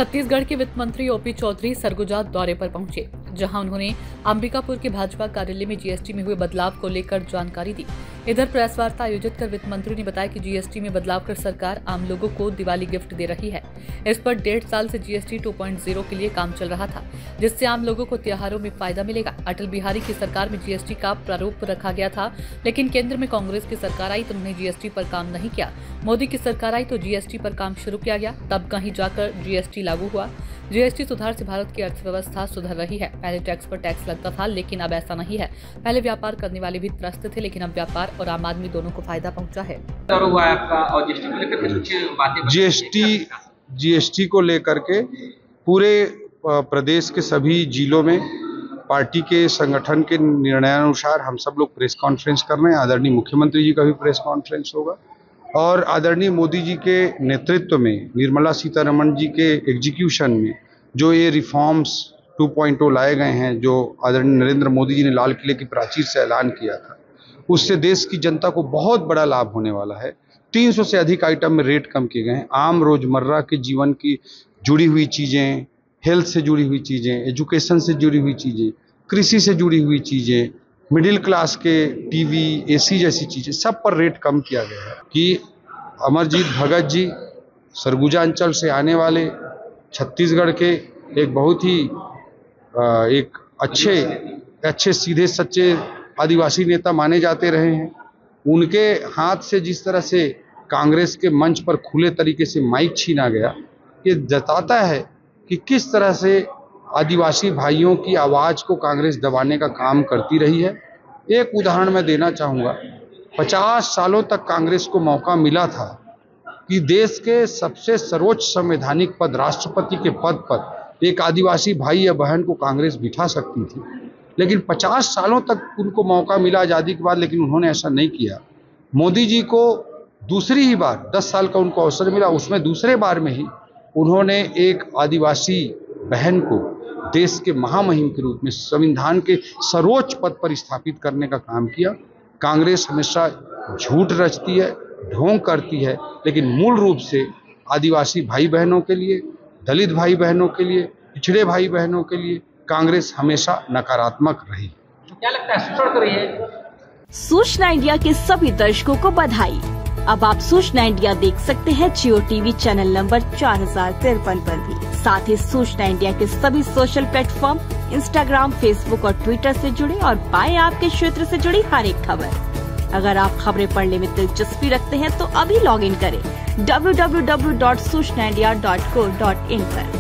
छत्तीसगढ़ के वित्त मंत्री ओपी चौधरी सरगुजा दौरे पर पहुंचे, जहां उन्होंने अंबिकापुर के भाजपा कार्यालय में जीएसटी में हुए बदलाव को लेकर जानकारी दी। इधर प्रेस वार्ता आयोजित कर वित्त मंत्री ने बताया कि जीएसटी में बदलाव कर सरकार आम लोगों को दिवाली गिफ्ट दे रही है। इस पर 1.5 साल से जीएसटी 2.0 के लिए काम चल रहा था, जिससे आम लोगों को त्योहारों में फायदा मिलेगा। अटल बिहारी की सरकार में जीएसटी का प्रारूप रखा गया था, लेकिन केंद्र में कांग्रेस की सरकार आई तो उन्होंने जीएसटी पर काम नहीं किया। मोदी की सरकार आई तो जीएसटी पर काम शुरू किया गया, तब कहीं जाकर जीएसटी लागू हुआ। जीएसटी सुधार से भारत की अर्थव्यवस्था सुधर रही है। पहले टैक्स पर टैक्स लगता था, लेकिन अब ऐसा नहीं है। पहले व्यापार करने वाले भी त्रस्त थे, लेकिन अब व्यापार और आम आदमी दोनों को फायदा पहुंचा है। जीएसटी को लेकर के पूरे प्रदेश के सभी जिलों में पार्टी के संगठन के निर्णयानुसार हम सब लोग प्रेस कॉन्फ्रेंस कर रहे हैं। आदरणीय मुख्यमंत्री जी का भी प्रेस कॉन्फ्रेंस होगा और आदरणीय मोदी जी के नेतृत्व में, निर्मला सीतारमण जी के एग्जीक्यूशन में जो ये रिफॉर्म्स 2.0 लाए गए हैं, जो आदरणीय नरेंद्र मोदी जी ने लाल किले की प्राचीर से ऐलान किया था, उससे देश की जनता को बहुत बड़ा लाभ होने वाला है। 300 से अधिक आइटम में रेट कम किए गए हैं। आम रोजमर्रा के जीवन की जुड़ी हुई चीज़ें, हेल्थ से जुड़ी हुई चीज़ें, एजुकेशन से जुड़ी हुई चीज़ें, कृषि से जुड़ी हुई चीज़ें, मिडिल क्लास के टीवी, एसी जैसी चीज़ें, सब पर रेट कम किया गया है। कि अमरजीत भगत जी सरगुजा अंचल से आने वाले छत्तीसगढ़ के एक बहुत ही एक अच्छे सीधे सच्चे आदिवासी नेता माने जाते रहे हैं। उनके हाथ से जिस तरह से कांग्रेस के मंच पर खुले तरीके से माइक छीना गया, ये जताता है कि किस तरह से आदिवासी भाइयों की आवाज़ को कांग्रेस दबाने का काम करती रही है। एक उदाहरण मैं देना चाहूँगा। 50 सालों तक कांग्रेस को मौका मिला था कि देश के सबसे सर्वोच्च संवैधानिक पद, राष्ट्रपति के पद पर एक आदिवासी भाई या बहन को कांग्रेस बिठा सकती थी, लेकिन 50 सालों तक उनको मौका मिला आज़ादी के बाद, लेकिन उन्होंने ऐसा नहीं किया। मोदी जी को दूसरी ही बार 10 साल का उनको अवसर मिला, उसमें दूसरे बार में ही उन्होंने एक आदिवासी बहन को देश के महामहिम के रूप में संविधान के सर्वोच्च पद पर स्थापित करने का काम किया। कांग्रेस हमेशा झूठ रचती है, ढोंग करती है, लेकिन मूल रूप से आदिवासी भाई बहनों के लिए, दलित भाई बहनों के लिए, पिछड़े भाई बहनों के लिए कांग्रेस हमेशा नकारात्मक रही। क्या लगता है शोषण कर रही है? सूचना इंडिया के सभी दर्शकों को बधाई। अब आप सूचना इंडिया देख सकते हैं जियो टीवी चैनल नंबर 4053 पर भी। साथ ही सूचना इंडिया के सभी सोशल प्लेटफॉर्म इंस्टाग्राम, फेसबुक और ट्विटर से जुड़े और पाएं आपके क्षेत्र से जुड़ी हर एक खबर। अगर आप खबरें पढ़ने में दिलचस्पी रखते हैं तो अभी लॉग इन करें www.सूचनाindia.co.in पर।